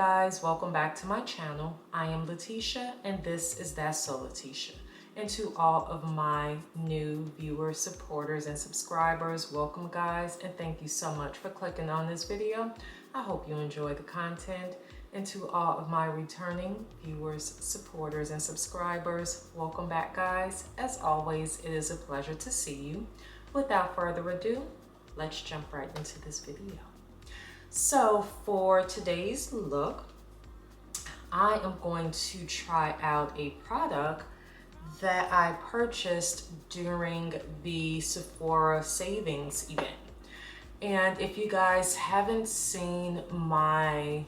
guys, welcome back to my channel. I am Letitia and this is That's So Letitia. And to all of my new viewers, supporters, and subscribers, welcome guys, and thank you so much for clicking on this video. I hope you enjoy the content. And to all of my returning viewers, supporters, and subscribers, welcome back guys. As always, it is a pleasure to see you. Without further ado, let's jump right into this video. So for today's look, I am going to try out a product that I purchased during the Sephora savings event. And if you guys haven't seen my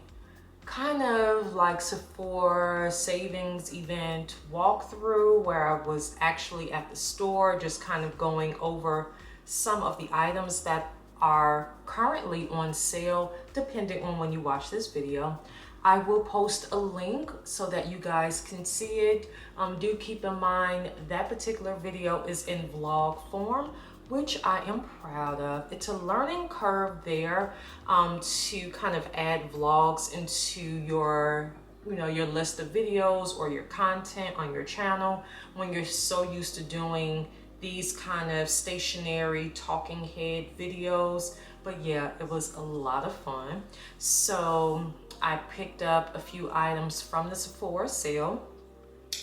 kind of like Sephora savings event walkthrough where I was actually at the store just kind of going over some of the items that are currently on sale depending on when you watch this video, I will post a link so that you guys can see it. Do keep in mind that particular video is in vlog form, which I am proud of. It's a learning curve there to kind of add vlogs into your your list of videos or your content on your channel when you're so used to doing these kind of stationary talking head videos. But yeah, it was a lot of fun. So I picked up a few items from the Sephora sale,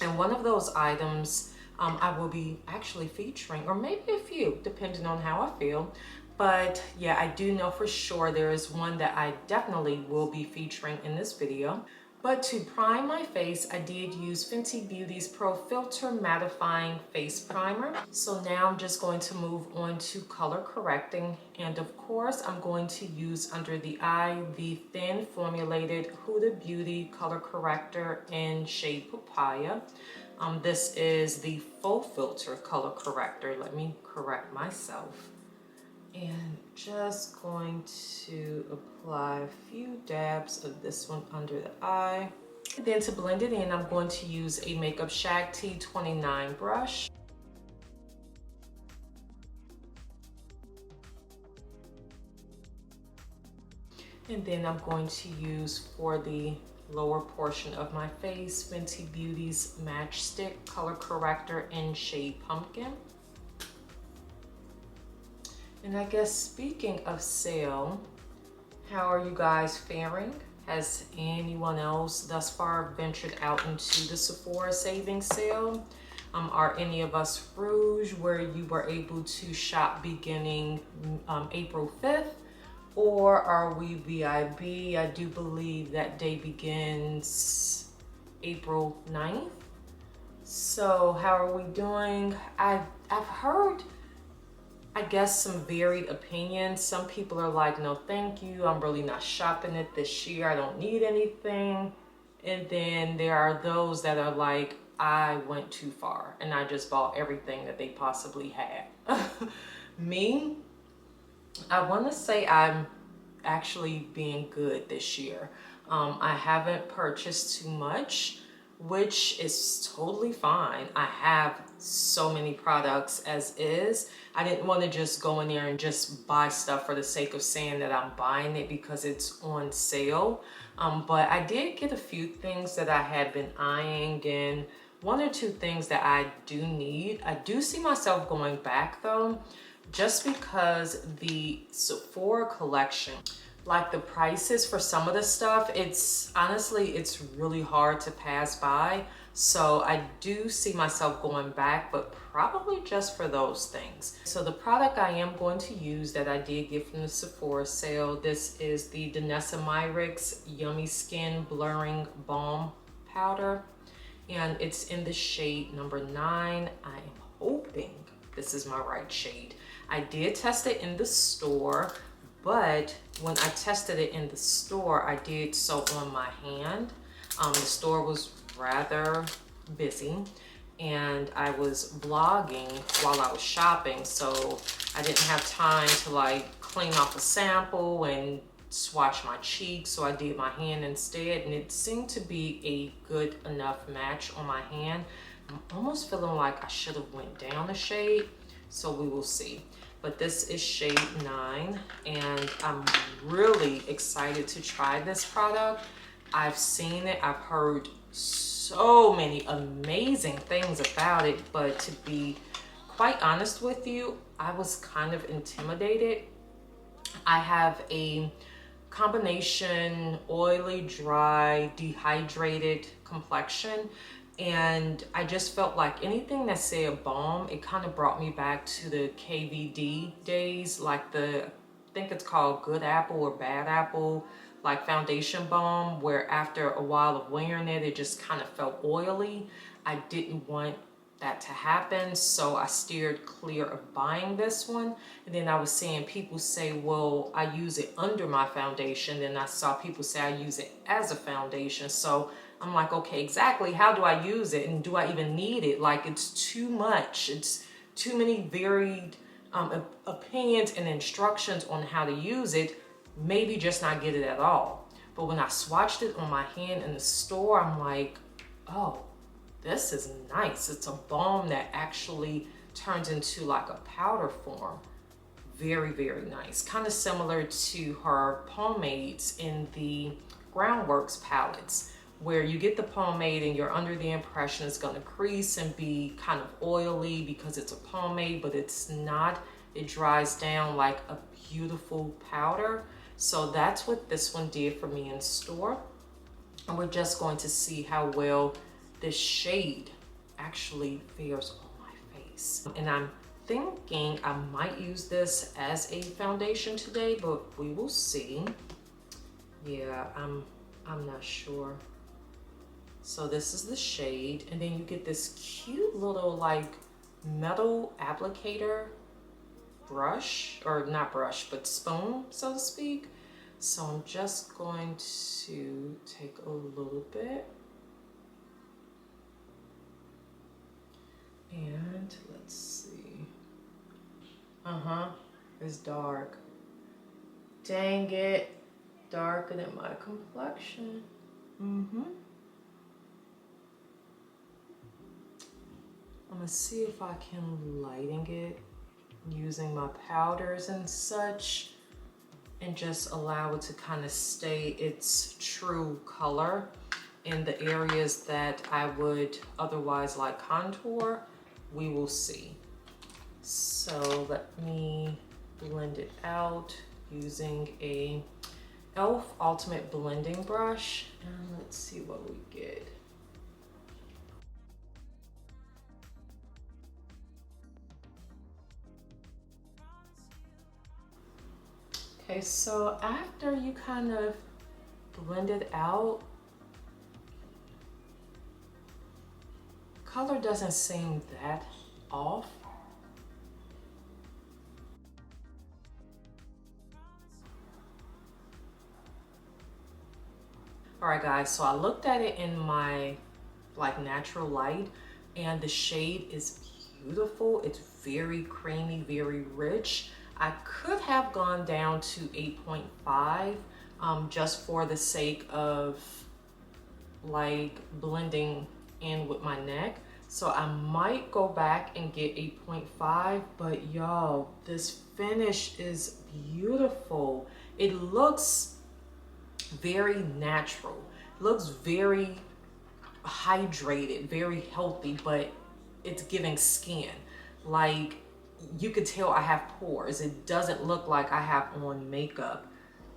and one of those items I will be actually featuring, or maybe a few, depending on how I feel. But yeah, I do know for sure there is one that I definitely will be featuring in this video. But to prime my face, I did use Fenty Beauty's Pro Filter Mattifying Face Primer. So now I'm just going to move on to color correcting. And of course, I'm going to use under the eye the thin formulated Huda Beauty Color Corrector in shade Papaya. This is the Faux Filter Color Corrector. Let me correct myself. And just going to apply a few dabs of this one under the eye. And then to blend it in, I'm going to use a Makeup Shack T29 brush. And then I'm going to use for the lower portion of my face, Fenty Beauty's Matchstick Color Corrector in shade Pumpkin. And I guess speaking of sale, how are you guys faring? Has anyone else thus far ventured out into the Sephora savings sale? Are any of us Rouge where you were able to shop beginning April 5th? Or are we VIB? I do believe that day begins April 9th. So how are we doing? I've heard, I guess, some varied opinions. Some people are like, no thank you, I'm really not shopping it this year, I don't need anything. And then there are those that are like, I went too far and I just bought everything that they possibly had. Me, I want to say I'm actually being good this year. I haven't purchased too much, which is totally fine. I have so many products as is. I didn't want to just go in there and just buy stuff for the sake of saying that I'm buying it because it's on sale. But I did get a few things that I had been eyeing, and one or two things that I do need. I do see myself going back though, just because the Sephora collection, like the prices for some of the stuff, it's honestly, it's really hard to pass by. So I do see myself going back, but probably just for those things. So the product I am going to use that I did get from the Sephora sale, this is the Danessa Myricks Yummy Skin Blurring Balm Powder. And it's in the shade number 9. I am hoping this is my right shade. I did test it in the store, but when I tested it in the store, I did so on my hand. The store was rather busy and I was vlogging while I was shopping, so I didn't have time to like clean off a sample and swatch my cheeks, so I did my hand instead, and it seemed to be a good enough match on my hand. I'm almost feeling like I should have went down a shade, so we will see. But this is shade 9, and I'm really excited to try this product I've seen it, I've heard so many amazing things about it, but to be quite honest with you, I was kind of intimidated. I have a combination oily, dry, dehydrated complexion, and I just felt like anything that said a balm, it kind of brought me back to the KVD days, like I think it's called Good Apple or Bad Apple, like foundation balm, where after a while of wearing it, it just kind of felt oily. I didn't want that to happen, so I steered clear of buying this one. And then I was seeing people say, well, I use it under my foundation. Then I saw people say I use it as a foundation. So I'm like, okay, exactly how do I use it, and do I even need it? Like, it's too much. It's too many varied opinions and instructions on how to use it. Maybe just not get it at all. But when I swatched it on my hand in the store, I'm like, oh, this is nice. It's a balm that actually turns into like a powder form. Very, very nice. Kind of similar to her pomades in the Groundworks palettes, where you get the pomade and you're under the impression it's going to crease and be kind of oily because it's a pomade, but it's not. It dries down like a beautiful powder. So that's what this one did for me in store. And we're just going to see how well this shade actually fares on my face. And I'm thinking I might use this as a foundation today, but we will see. Yeah, I'm not sure. So this is the shade, and then you get this cute little like metal applicator brush, or not brush, but spoon, so to speak. So I'm just going to take a little bit. And let's see. It's dark. Dang it. Darker than my complexion. I'm gonna see if I can lighten it using my powders and such, and just allow it to kind of stay its true color in the areas that I would otherwise like contour. We will see. So let me blend it out using a e.l.f. Ultimate Blending Brush, and let's see what we get. Okay, so after you kind of blend it out, color doesn't seem that off. All right, guys, so I looked at it in my like natural light, and the shade is beautiful. It's very creamy, very rich. I could have gone down to 8.5 just for the sake of like blending in with my neck. So I might go back and get 8.5, but y'all, this finish is beautiful. It looks very natural. It looks very hydrated, very healthy, but it's giving skin. Like, you could tell I have pores. It doesn't look like I have on makeup.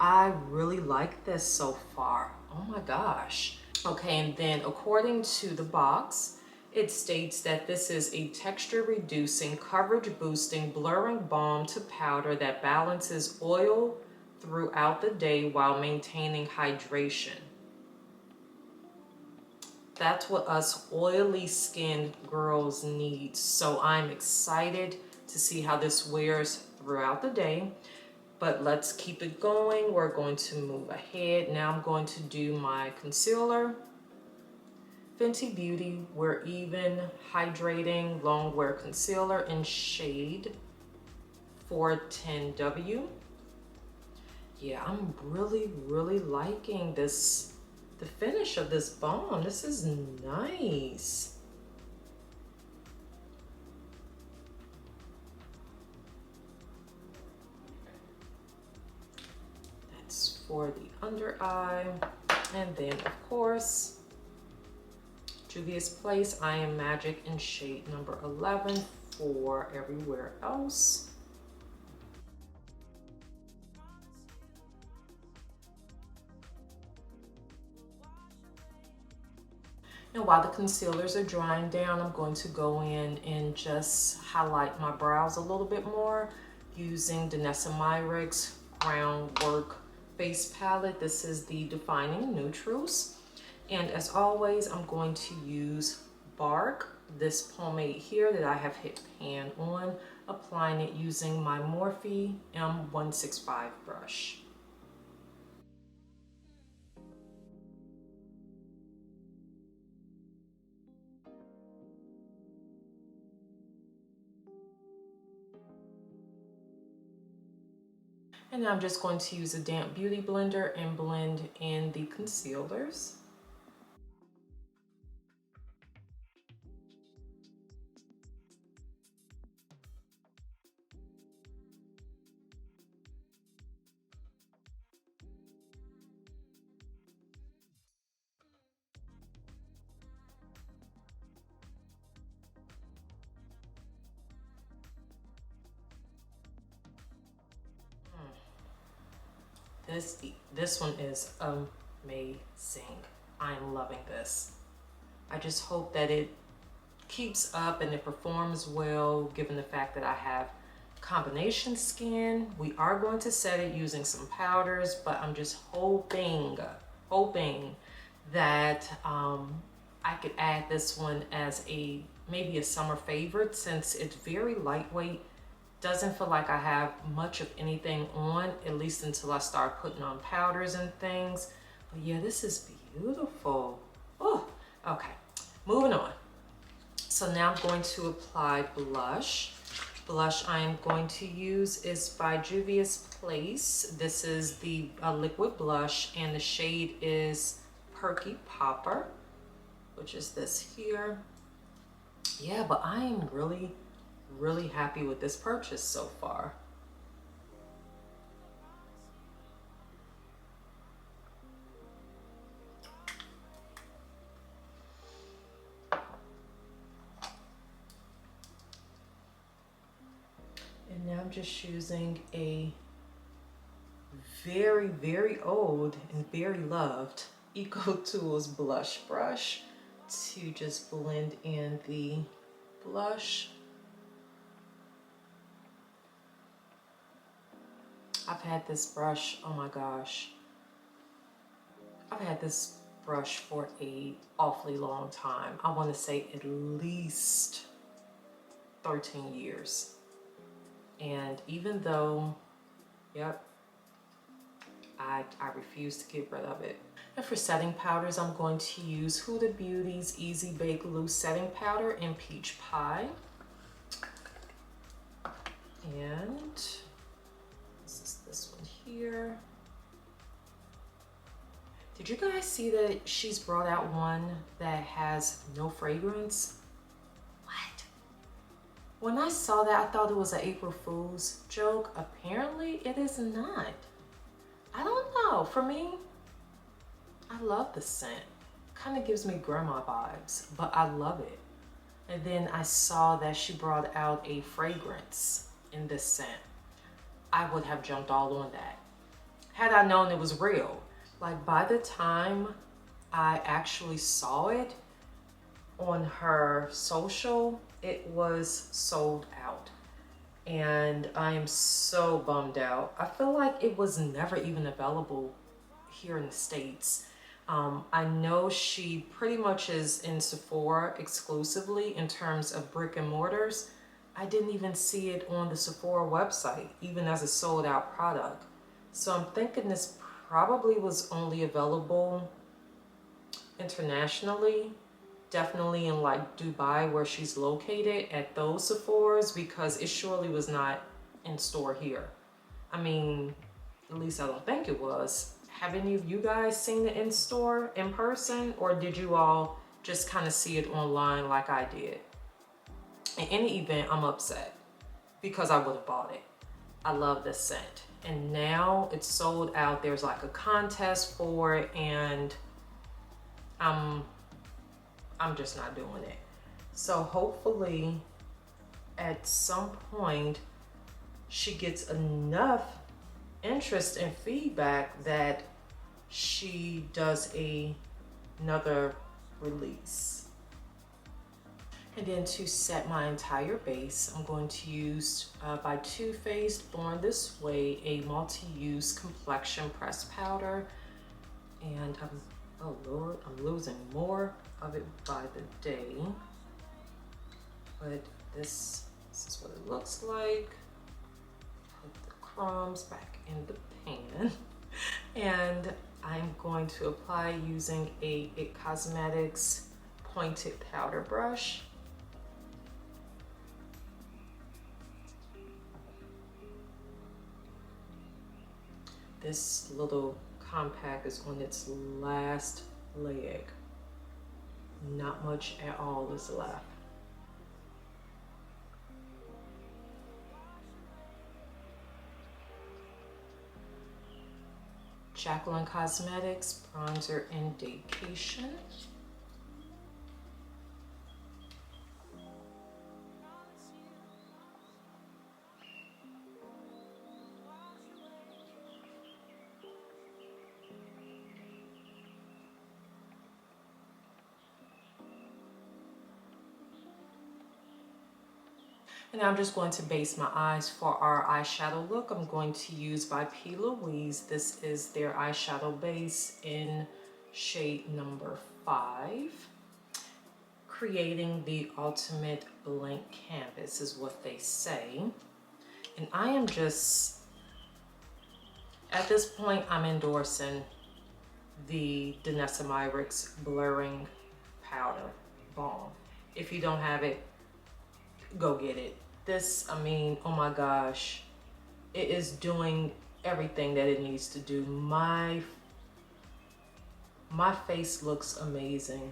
I really like this so far. Oh my gosh. Okay, and then according to the box, it states that this is a texture reducing, coverage boosting, blurring balm to powder that balances oil throughout the day while maintaining hydration. That's what us oily skinned girls need. So I'm excited to see how this wears throughout the day. But let's keep it going. We're going to move ahead. Now I'm going to do my concealer. Fenty Beauty We're Even Hydrating Longwear Concealer in shade 410W. Yeah, I'm really liking this, the finish of this balm. This is nice. That's for the under eye. And then, of course, Juvia's Place I Am Magic in shade number 11 for everywhere else. And while the concealers are drying down, I'm going to go in and just highlight my brows a little bit more using Danessa Myricks Groundwork Face Palette. This is the Defining Neutrals. And as always, I'm going to use Bark, this pomade here that I have hit pan on, applying it using my Morphe M165 brush. And now I'm just going to use a damp beauty blender and blend in the concealers. This one is amazing. I'm loving this. I just hope that it keeps up and it performs well, given the fact that I have combination skin. We are going to set it using some powders, but I'm just hoping that I could add this one as maybe a summer favorite, since it's very lightweight. Doesn't feel like I have much of anything on, at least until I start putting on powders and things. But yeah, this is beautiful. Oh, okay, moving on. So now I'm going to apply blush. Blush I am going to use is by Juvia's Place. This is the liquid blush, and the shade is Perky Popper, which is this here. Yeah, but I am really happy with this purchase so far. And now I'm just using a very old and very loved Eco Tools blush brush to just blend in the blush. I've had this brush, oh my gosh. I've had this brush for an awfully long time. I want to say at least 13 years. And even though, yep, I refuse to get rid of it. And for setting powders, I'm going to use Huda Beauty's Easy Bake Loose Setting Powder in Peach Pie. And this one here. Did you guys see that she's brought out one that has no fragrance? What? When I saw that, I thought it was an April Fool's joke. Apparently it is not. I don't know. For me, I love the scent. Kind of gives me grandma vibes, but I love it. And then I saw that she brought out a fragrance in this scent. I would have jumped all on that had I known it was real. Like, by the time I actually saw it on her social, it was sold out. And I am so bummed out. I feel like it was never even available here in the States. I know she pretty much is in Sephora exclusively in terms of brick and mortars. I didn't even see it on the Sephora website, even as a sold out product. So I'm thinking this probably was only available internationally, definitely in like Dubai where she's located at those Sephoras, because it surely was not in store here. I mean, at least I don't think it was. Have any of you guys seen it in store, in person, or did you all just kind of see it online like I did? In any event, I'm upset because I would have bought it. I love this scent. And now it's sold out. There's like a contest for it, and I'm just not doing it. So hopefully at some point she gets enough interest and feedback that she does another release. And then to set my entire base, I'm going to use by Too Faced Born This Way, a multi-use complexion press powder. And oh Lord, I'm losing more of it by the day. But this is what it looks like. Put the crumbs back in the pan. And I'm going to apply using a IT Cosmetics pointed powder brush. This little compact is on its last leg. Not much at all is left. Jayclyn Cosmetics Bronzer Indication. And I'm just going to base my eyes for our eyeshadow look. I'm going to use by P. Louise. This is their eyeshadow base in shade number 5. Creating the ultimate blank canvas is what they say. And I am just, at this point, I'm endorsing the Danessa Myricks Blurring Powder Balm. If you don't have it, go get it. This, I mean, oh my gosh, it is doing everything that it needs to do. My face looks amazing.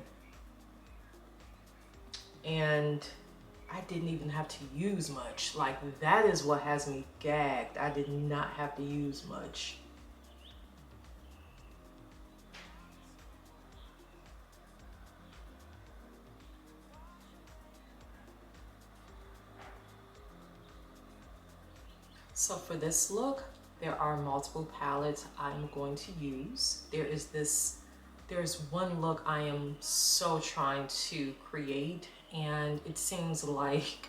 And I didn't even have to use much. Like, that is what has me gagged. I did not have to use much. So for this look, there are multiple palettes I'm going to use. There's one look I am so trying to create, and it seems like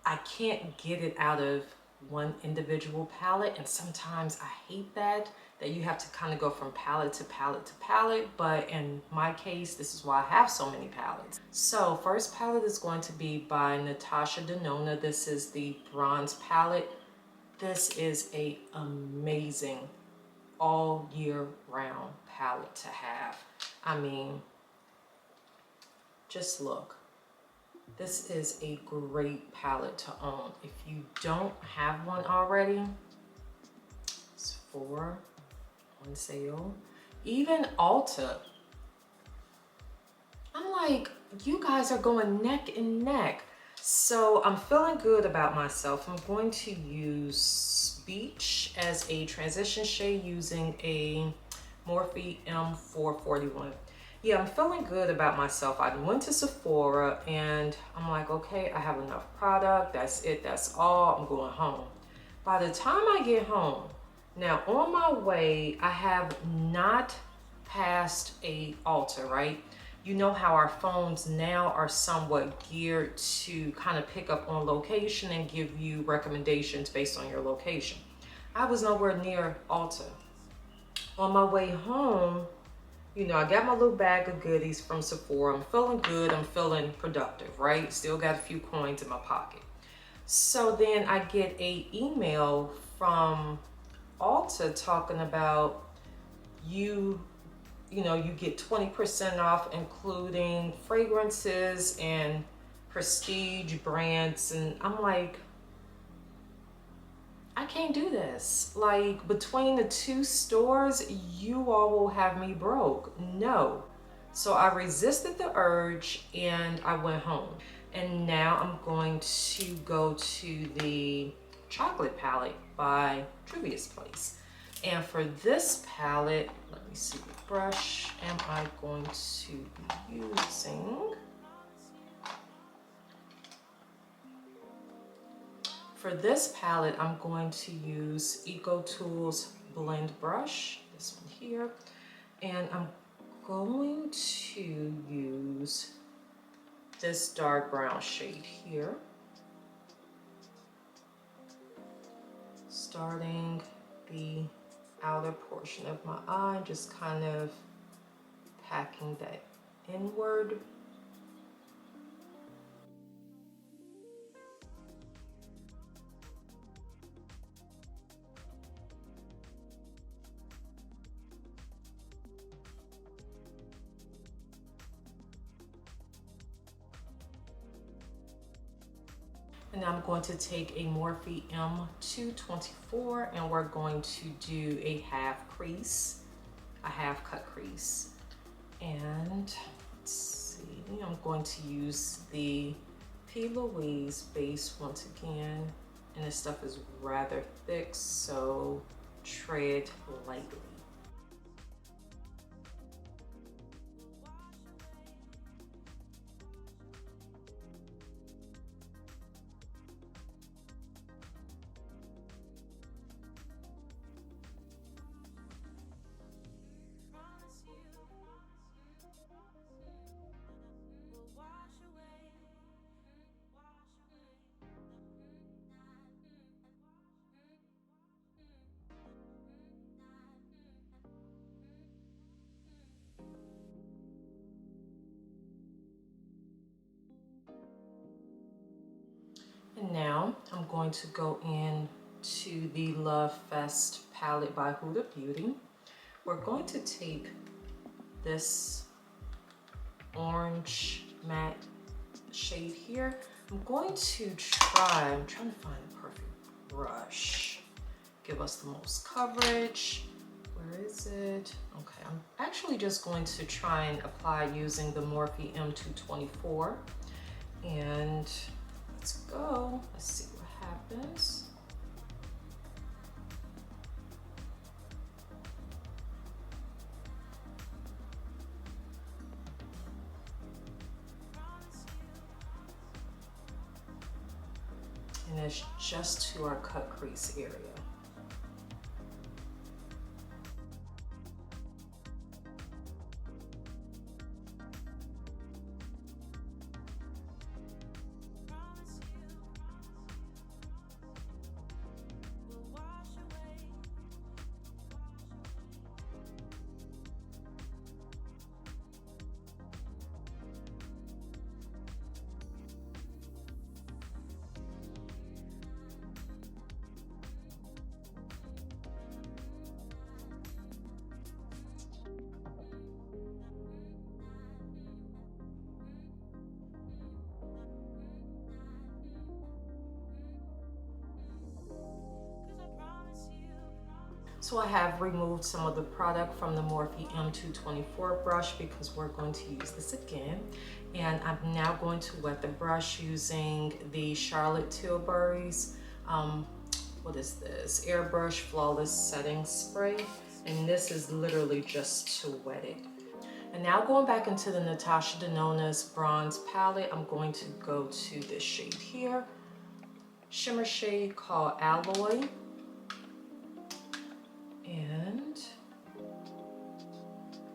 I can't get it out of one individual palette, and sometimes I hate that you have to kind of go from palette to palette to palette, but in my case, this is why I have so many palettes. So first palette is going to be by Natasha Denona. This is the bronze palette. This is an amazing all year round palette to have. I mean, just look. This is a great palette to own. If you don't have one already, it's on sale. Even Ulta. I'm like, you guys are going neck and neck. So I'm feeling good about myself. I'm going to use Beach as a transition shade using a Morphe M441. Yeah, I'm feeling good about myself. I went to Sephora and I'm like, okay, I have enough product. That's it. That's all. I'm going home. By the time I get home, now on my way, I have not passed a Ulta, right? You know how our phones now are somewhat geared to kind of pick up on location and give you recommendations based on your location. I was nowhere near Ulta. On my way home, you know, I got my little bag of goodies from Sephora. I'm feeling good. I'm feeling productive, right? Still got a few coins in my pocket. So then I get an email from Ulta talking about you get 20% off, including fragrances and prestige brands. And I'm like, I can't do this. Like, between the two stores, you all will have me broke. No. So I resisted the urge and I went home. And now I'm going to go to the chocolate palette by Juvia's Place. And for this palette, let me see, what brush am I going to be using? For this palette, I'm going to use EcoTools Blend Brush, this one here, and I'm going to use this dark brown shade here, starting the outer portion of my eye, just kind of packing that inward. And I'm going to take a Morphe M224 and we're going to do a half cut crease. And let's see, I'm going to use the P. Louise base once again. And this stuff is rather thick, so tread lightly. And now I'm going to go in to the Love Fest palette by Huda Beauty. We're going to take this orange matte shade here. I'm trying to find the perfect brush. Give us the most coverage. Where is it? Okay, I'm actually just going to try and apply using the Morphe M224. And let's go. Let's see what happens. And it's just to our cut crease area. So I have removed some of the product from the Morphe M224 brush because we're going to use this again. And I'm now going to wet the brush using the Charlotte Tilbury's, what is this? Airbrush Flawless Setting Spray. And this is literally just to wet it. And now going back into the Natasha Denona's bronze palette, I'm going to go to this shade here, shimmer shade called Alloy. And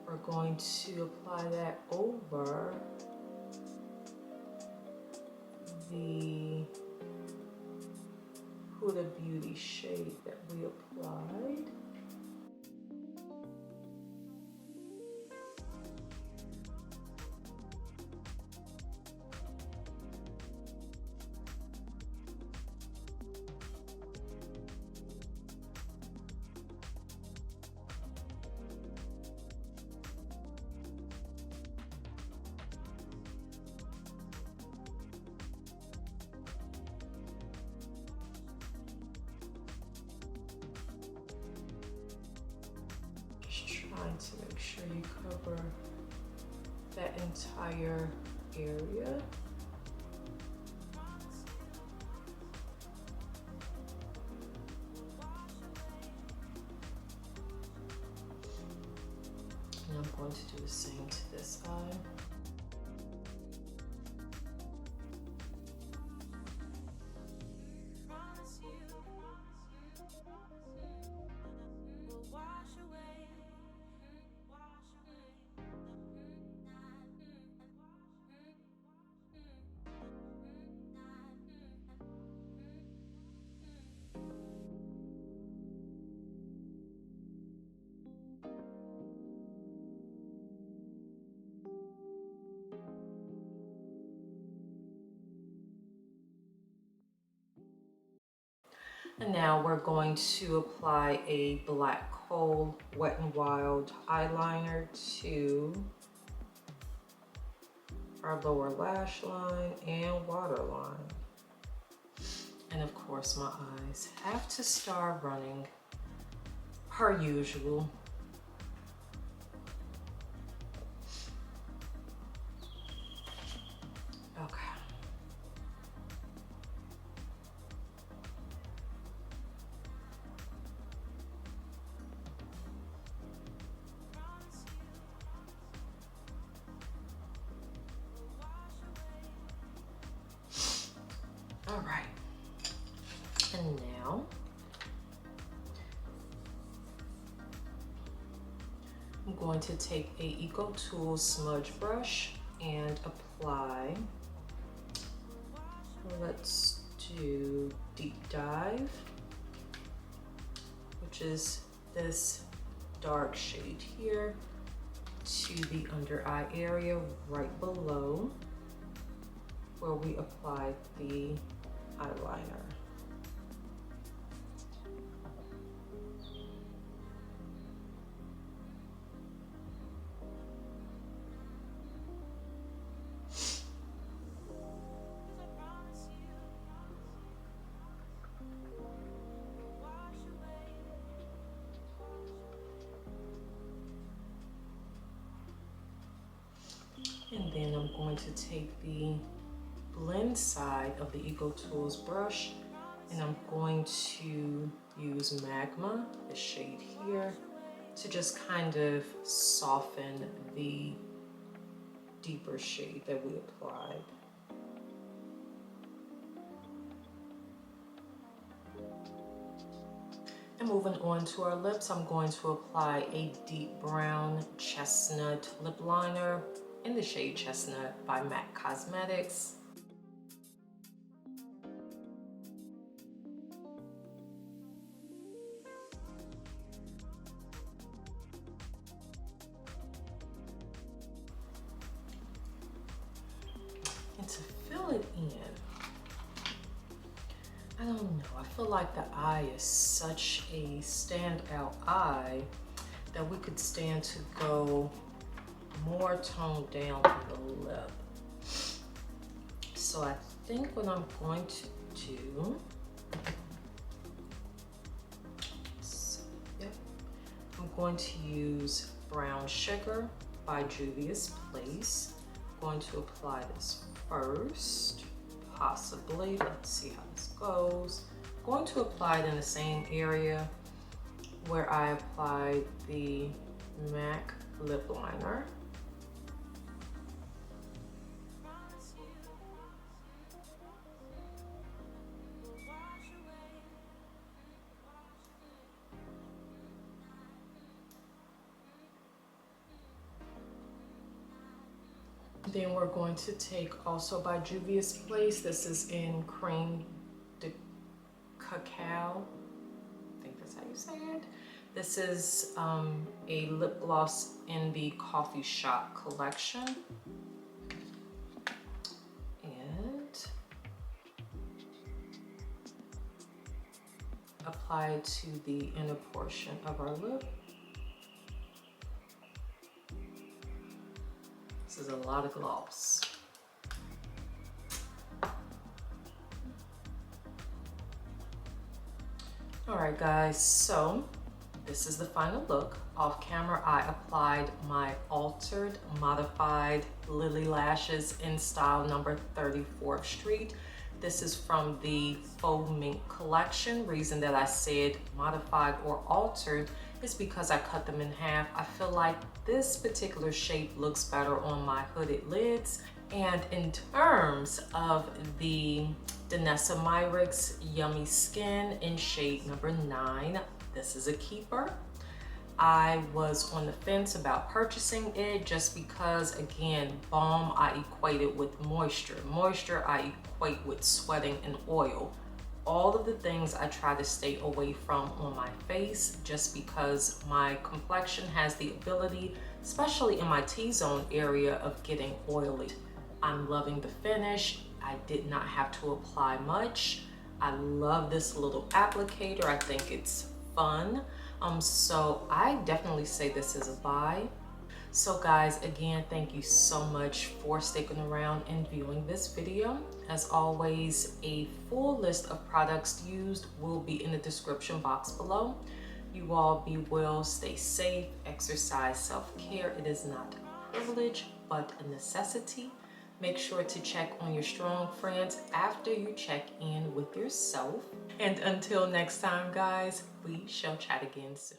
we're going to apply that over the Huda Beauty shade that we applied. Trying to make sure you cover that entire area. going to do the same to this eye. And now we're going to apply a Black Hole Wet n Wild eyeliner to our lower lash line and waterline. And of course my eyes have to start running per usual. Okay. All right, and now I'm going to take a Eco Tools smudge brush and apply, let's do Deep Dive, which is this dark shade here, to the under eye area right below where we applied the eyeliner. And then I'm going to take the blend side of the Eco Tools brush, and I'm going to use Magma, the shade here, to just kind of soften the deeper shade that we applied. And moving on to our lips, I'm going to apply a deep brown chestnut lip liner in the shade Chestnut by MAC Cosmetics. And to fill it in, I don't know, I feel like the eye is such a standout eye that we could stand to go more toned down on the lip. So I think what I'm going to do, I'm going to use Brown Sugar by Juvia's Place. I'm going to apply this first, possibly. Let's see how this goes. I'm going to apply it in the same area where I applied the MAC lip liner. Then we're going to take also by Juvia's Place, this is in Cream de Cacao, I think that's how you say it. This is a lip gloss in the Coffee Shop collection. And apply it to the inner portion of our lip. This is a lot of gloss. All right, guys, so this is the final look. Off camera, I applied my altered, modified Lily lashes in style number 34th Street. This is from the Faux Mink collection. Reason that I said modified or altered is because I cut them in half. I feel like this particular shape looks better on my hooded lids. And in terms of the Danessa Myricks Yummy Skin in shade number 9, this is a keeper. I was on the fence about purchasing it just because, again, balm I equated with moisture. Moisture I equate with sweating and oil. All of the things I try to stay away from on my face just because my complexion has the ability, especially in my T-zone area, of getting oily. I'm loving the finish. I did not have to apply much. I love this little applicator. I think it's fun. So I definitely say this is a buy. So guys, again, thank you so much for sticking around and viewing this video. As always, a full list of products used will be in the description box below. You all be well, stay safe, exercise self-care. It is not a privilege, but a necessity. Make sure to check on your strong friends after you check in with yourself. And until next time, guys, we shall chat again soon.